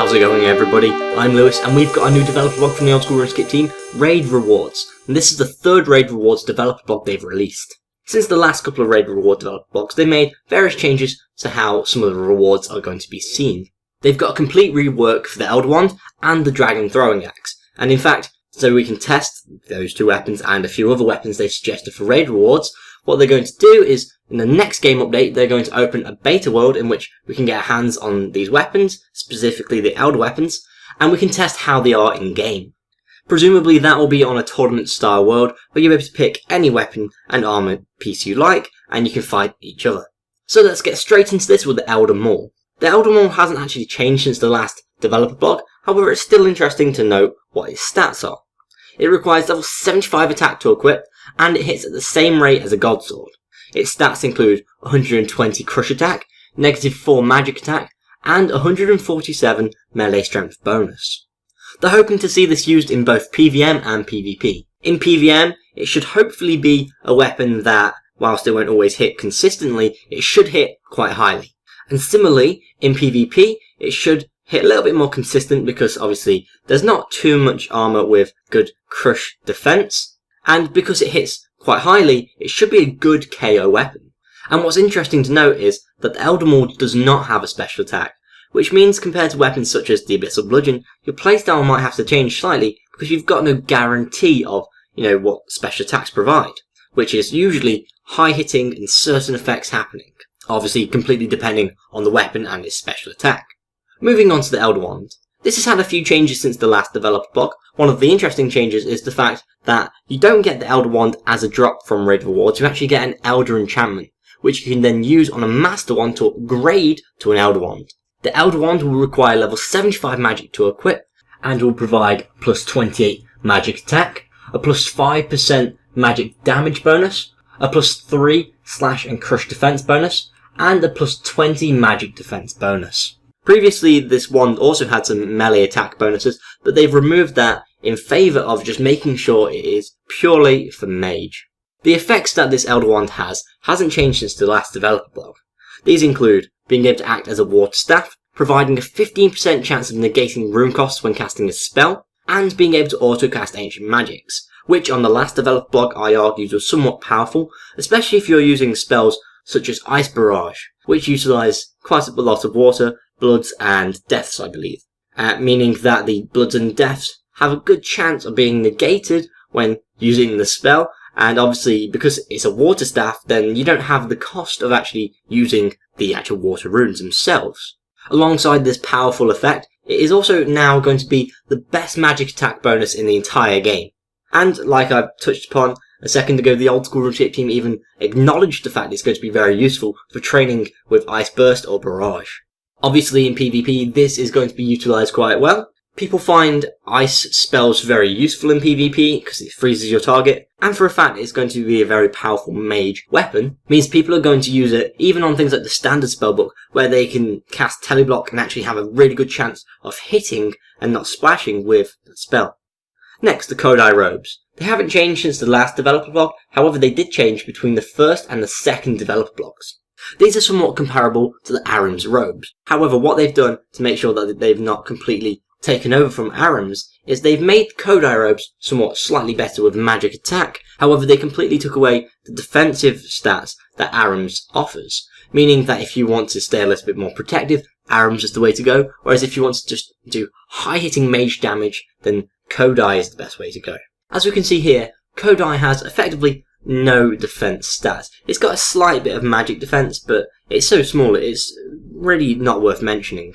How's it going, everybody? I'm Lewis, and we've got a new developer blog from the Old School RuneScape team, Raid Rewards. And this is the third Raid Rewards developer blog they've released. Since the last couple of Raid Reward developer blogs, they made various changes to how some of the rewards are going to be seen. They've got a complete rework for the Elder Wand and the Dragon Throwing Axe. And in fact, so we can test those two weapons and a few other weapons they've suggested for Raid Rewards, what they're going to do is, in the next game update, they're going to open a beta world in which we can get our hands on these weapons, specifically the Elder weapons, and we can test how they are in-game. Presumably that will be on a tournament-style world where you'll be able to pick any weapon and armor piece you like, and you can fight each other. So let's get straight into this with the Elder Maul. The Elder Maul hasn't actually changed since the last developer blog, however it's still interesting to note what its stats are. It requires level 75 attack to equip, and it hits at the same rate as a God Sword. Its stats include 120 crush attack, -4 magic attack, and 147 melee strength bonus. They're hoping to see this used in both PvM and PvP. In PvM, it should hopefully be a weapon that, whilst it won't always hit consistently, it should hit quite highly. And similarly, in PvP, it should hit a little bit more consistent because obviously there's not too much armor with good crush defense, and because it hits quite highly, it should be a good KO weapon. And what's interesting to note is that the Elder Maul does not have a special attack, which means compared to weapons such as the Abyssal Bludgeon, your playstyle might have to change slightly because you've got no guarantee of, what special attacks provide, which is usually high hitting and certain effects happening, obviously completely depending on the weapon and its special attack. Moving on to the Elder Wand. This has had a few changes since the last developer blog. One of the interesting changes is the fact that you don't get the Elder Wand as a drop from Raid Rewards, you actually get an Elder Enchantment, which you can then use on a Master Wand to upgrade to an Elder Wand. The Elder Wand will require level 75 magic to equip, and will provide plus 28 magic attack, a plus 5% magic damage bonus, a plus 3 slash and crush defense bonus, and a plus 20 magic defense bonus. Previously, this wand also had some melee attack bonuses, but they've removed that in favour of just making sure it is purely for mage. The effects that this Elder Wand hasn't changed since the last developer blog. These include being able to act as a water staff, providing a 15% chance of negating rune costs when casting a spell, and being able to auto-cast ancient magics, which on the last developer blog I argued was somewhat powerful, especially if you're using spells such as Ice Barrage, which utilise quite a lot of water, bloods and deaths, I believe, meaning that the bloods and deaths have a good chance of being negated when using the spell, and obviously because it's a water staff, then you don't have the cost of actually using the actual water runes themselves. Alongside this powerful effect, it is also now going to be the best magic attack bonus in the entire game. And like I've touched upon a second ago, the Old School RuneScape team even acknowledged the fact it's going to be very useful for training with Ice Burst or Barrage. Obviously in PvP this is going to be utilised quite well. People find ice spells very useful in PvP because it freezes your target, and for a fact it's going to be a very powerful mage weapon, means people are going to use it even on things like the standard spellbook where they can cast Teleblock and actually have a really good chance of hitting and not splashing with the spell. Next, the Kodai robes. They haven't changed since the last developer blog, however they did change between the first and the second developer blogs. These are somewhat comparable to the Aram's robes. However, what they've done to make sure that they've not completely taken over from Aram's is they've made Kodai robes somewhat slightly better with magic attack. However, they completely took away the defensive stats that Aram's offers, meaning that if you want to stay a little bit more protective, Aram's is the way to go, whereas if you want to just do high-hitting mage damage, then Kodai is the best way to go. As we can see here, Kodai has effectively no defense stats. It's got a slight bit of magic defense, but it's so small it's really not worth mentioning.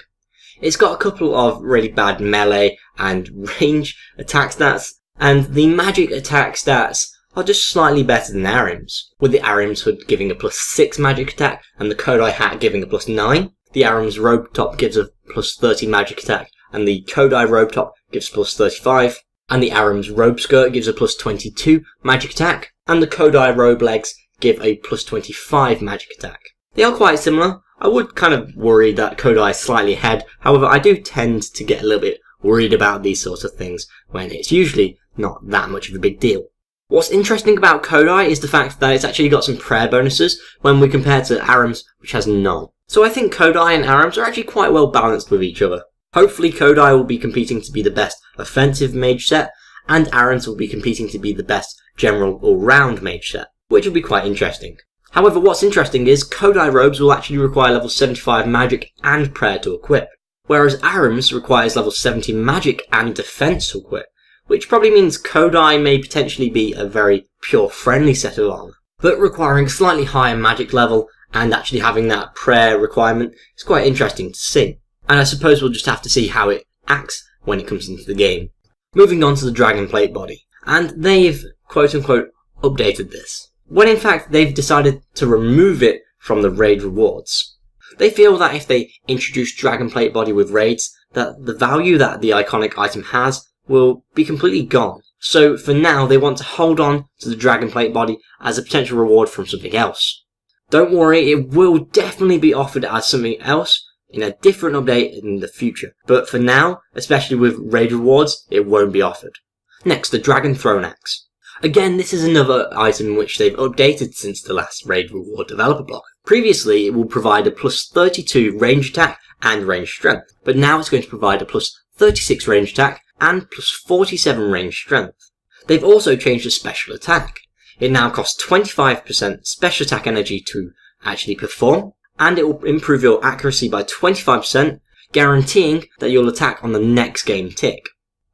It's got a couple of really bad melee and range attack stats, and the magic attack stats are just slightly better than Aram's, with the Aram's hood giving a plus 6 magic attack and the Kodai hat giving a plus 9. The Aram's robe top gives a plus 30 magic attack and the Kodai robe top gives plus 35, and the Aram's robe skirt gives a plus 22 magic attack, and the Kodai robe legs give a plus 25 magic attack. They are quite similar. I would kind of worry that Kodai is slightly ahead, however I do tend to get a little bit worried about these sorts of things when it's usually not that much of a big deal. What's interesting about Kodai is the fact that it's actually got some prayer bonuses when we compare to Aram's, which has none. So I think Kodai and Aram's are actually quite well balanced with each other. Hopefully Kodai will be competing to be the best offensive mage set, and Aaron's will be competing to be the best general all-round mage set, which will be quite interesting. However, what's interesting is Kodai robes will actually require level 75 magic and prayer to equip, whereas Aram's requires level 70 magic and defense to equip, which probably means Kodai may potentially be a very pure friendly set of armor, but requiring slightly higher magic level and actually having that prayer requirement is quite interesting to see. And I suppose we'll just have to see how it acts when it comes into the game. Moving on to the Dragon Plate body, and they've quote-unquote updated this, when in fact they've decided to remove it from the raid rewards. They feel that if they introduce Dragon Plate body with raids, that the value that the iconic item has will be completely gone. So for now they want to hold on to the Dragon Plate body as a potential reward from something else. Don't worry, it will definitely be offered as something else in a different update in the future, but for now, especially with raid rewards, it won't be offered. Next, the Dragon Throne Axe. Again, this is another item which they've updated since the last raid reward developer blog. Previously, it will provide a plus 32 range attack and range strength, but now it's going to provide a plus 36 range attack and plus 47 range strength. They've also changed the special attack. It now costs 25% special attack energy to actually perform, and it will improve your accuracy by 25%, guaranteeing that you'll attack on the next game tick.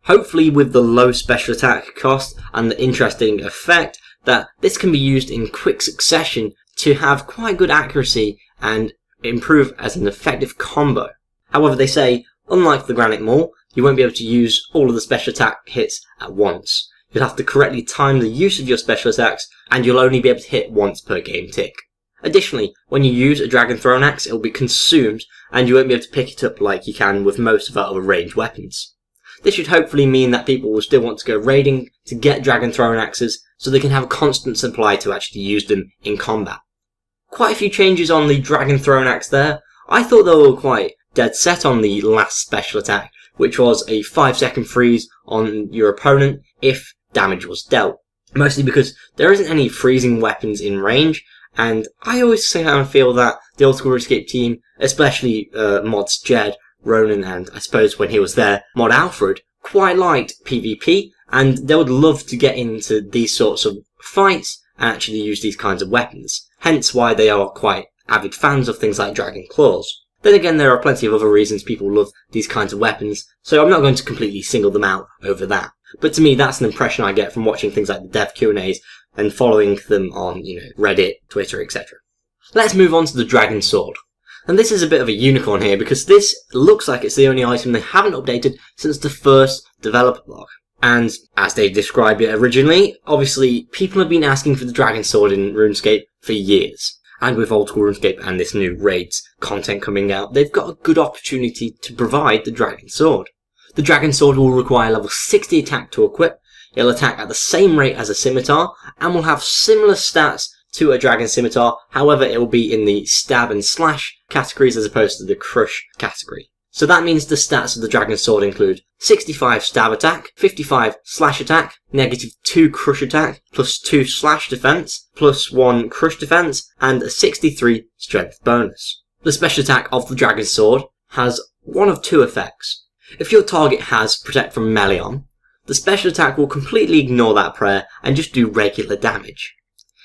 Hopefully with the low special attack cost and the interesting effect that this can be used in quick succession to have quite good accuracy and improve as an effective combo. However, they say, unlike the Granite Maul, you won't be able to use all of the special attack hits at once. You'll have to correctly time the use of your special attacks, and you'll only be able to hit once per game tick. Additionally, when you use a Dragon Throne Axe, it will be consumed, and you won't be able to pick it up like you can with most of our other ranged weapons. This should hopefully mean that people will still want to go raiding to get Dragon Throne Axes, so they can have a constant supply to actually use them in combat. Quite a few changes on the Dragon Throne Axe there. I thought they were quite dead set on the last special attack, which was a 5-second freeze on your opponent if damage was dealt. Mostly because there isn't any freezing weapons in range, and I always feel that the Old School RuneScape team, especially mods Jed, Ronan, and I suppose when he was there, mod Alfred, quite liked PvP, and they would love to get into these sorts of fights and actually use these kinds of weapons. Hence why they are quite avid fans of things like Dragon Claws. Then again, there are plenty of other reasons people love these kinds of weapons, so I'm not going to completely single them out over that. But to me, that's an impression I get from watching things like the dev Q&As and following them on, Reddit, Twitter, etc. Let's move on to the Dragon Sword. And this is a bit of a unicorn here because this looks like it's the only item they haven't updated since the first developer blog. And as they described it originally, obviously people have been asking for the Dragon Sword in RuneScape for years. And with Old School RuneScape and this new raids content coming out, they've got a good opportunity to provide the Dragon Sword. The Dragon Sword will require level 60 attack to equip, it'll attack at the same rate as a scimitar, and will have similar stats to a Dragon Scimitar, however it will be in the stab and slash categories as opposed to the crush category. So that means the stats of the Dragon Sword include 65 stab attack, 55 slash attack, -2 crush attack, +2 slash defense, +1 crush defense, and a 63 strength bonus. The special attack of the Dragon Sword has one of two effects. If your target has Protect from melee on, the special attack will completely ignore that prayer and just do regular damage.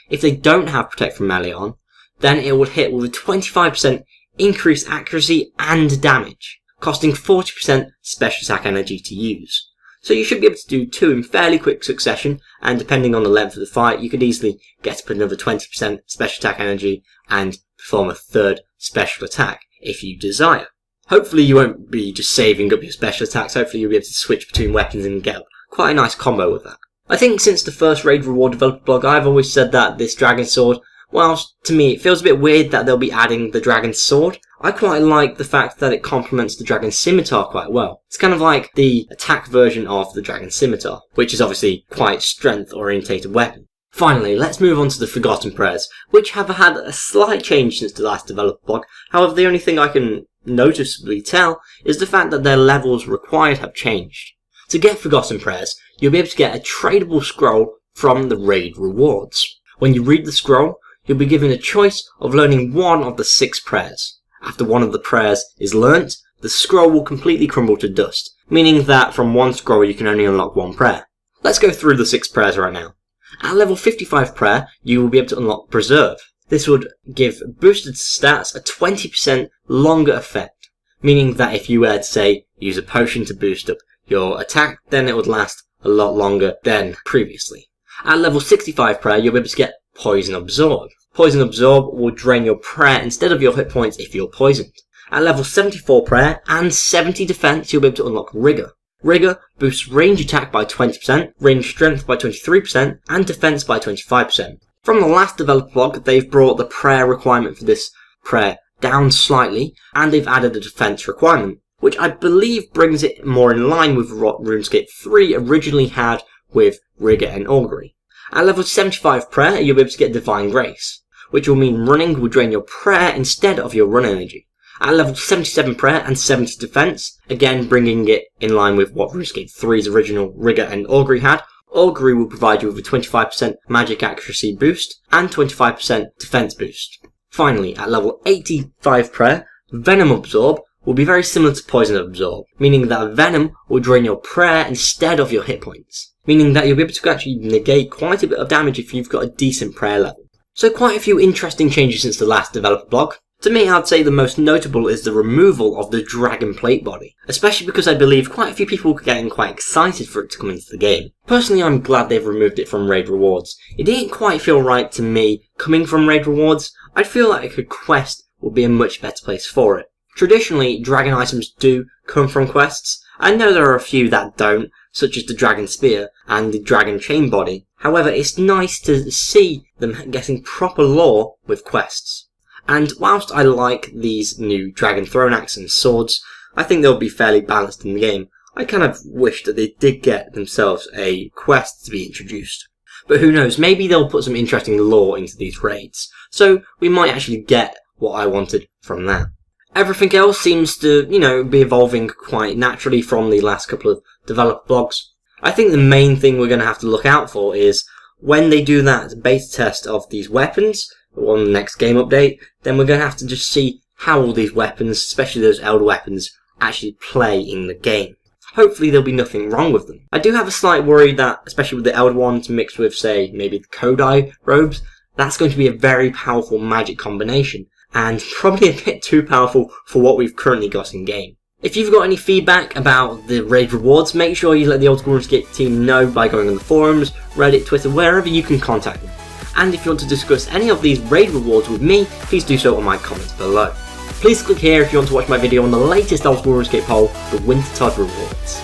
If they don't have Protect from melee on, then it will hit with a 25% increased accuracy and damage, costing 40% special attack energy to use. So you should be able to do two in fairly quick succession, and depending on the length of the fight, you could easily get up another 20% special attack energy and perform a third special attack if you desire. Hopefully you won't be just saving up your special attacks, hopefully you'll be able to switch between weapons and get quite a nice combo with that. I think since the first raid reward developer blog, I've always said that this Dragon Sword, well, to me it feels a bit weird that they'll be adding the Dragon Sword. I quite like the fact that it complements the Dragon Scimitar quite well. It's kind of like the attack version of the Dragon Scimitar, which is obviously quite strength-orientated weapon. Finally, let's move on to the Forgotten Prayers, which have had a slight change since the last developer blog. However, the only thing I can noticeably tell is the fact that their levels required have changed. To get Forgotten Prayers, you'll be able to get a tradable scroll from the raid rewards. When you read the scroll, you'll be given a choice of learning one of the 6 prayers. After one of the prayers is learnt, the scroll will completely crumble to dust, meaning that from one scroll you can only unlock one prayer. Let's go through the 6 prayers right now. At level 55 prayer, you will be able to unlock Preserve. This would give boosted stats a 20% longer effect, meaning that if you were to, say, use a potion to boost up your attack, then it would last a lot longer than previously. At level 65 prayer, you'll be able to get Poison Absorb. Poison Absorb will drain your prayer instead of your hit points if you're poisoned. At level 74 prayer and 70 defense, you'll be able to unlock Rigor. Rigor boosts range attack by 20%, range strength by 23%, and defense by 25%. From the last developer blog, they've brought the prayer requirement for this prayer down slightly, and they've added a defense requirement, which I believe brings it more in line with what RuneScape 3 originally had with Rigor and Augury. At level 75 prayer, you'll be able to get Divine Grace, which will mean running will drain your prayer instead of your run energy. At level 77 prayer and 70 defense, again bringing it in line with what RuneScape 3's original Rigor and Augury had, Augury will provide you with a 25% magic accuracy boost and 25% defense boost. Finally, at level 85 prayer, Venom Absorb will be very similar to Poison Absorb, meaning that Venom will drain your prayer instead of your hit points, meaning that you'll be able to actually negate quite a bit of damage if you've got a decent prayer level. So quite a few interesting changes since the last developer blog. To me, I'd say the most notable is the removal of the Dragon Plate body, especially because I believe quite a few people were getting quite excited for it to come into the game. Personally, I'm glad they've removed it from raid rewards. It didn't quite feel right to me coming from raid rewards. I'd feel like a quest would be a much better place for it. Traditionally, dragon items do come from quests. I know there are a few that don't, such as the Dragon Spear and the Dragon Chain body. However, it's nice to see them getting proper lore with quests. And whilst I like these new Dragon Throne Axe and swords, I think they'll be fairly balanced in the game. I kind of wish that they did get themselves a quest to be introduced. But who knows, maybe they'll put some interesting lore into these raids. So we might actually get what I wanted from that. Everything else seems to, be evolving quite naturally from the last couple of developer blogs. I think the main thing we're going to have to look out for is when they do that beta test of these weapons on the next game update, then we're going to have to just see how all these weapons, especially those elder weapons, actually play in the game. Hopefully there'll be nothing wrong with them. I do have a slight worry that, especially with the elder ones mixed with, say, maybe the Kodai robes, that's going to be a very powerful magic combination, and probably a bit too powerful for what we've currently got in game. If you've got any feedback about the raid rewards, make sure you let the Old School RuneScape team know by going on the forums, Reddit, Twitter, wherever you can contact them. And if you want to discuss any of these raid rewards with me, please do so on my comments below. Please click here if you want to watch my video on the latest Old School RuneScape poll, the Wintertide rewards.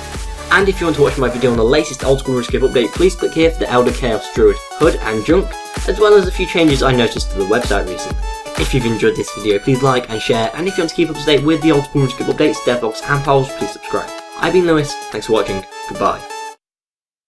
And if you want to watch my video on the latest Old School RuneScape update, please click here for the Elder Chaos Druid HUD and Junk, as well as a few changes I noticed to the website recently. If you've enjoyed this video, please like and share, and if you want to keep up to date with the Old School RuneScape updates, DevBlogs and polls, please subscribe. I've been Lewis, thanks for watching, goodbye.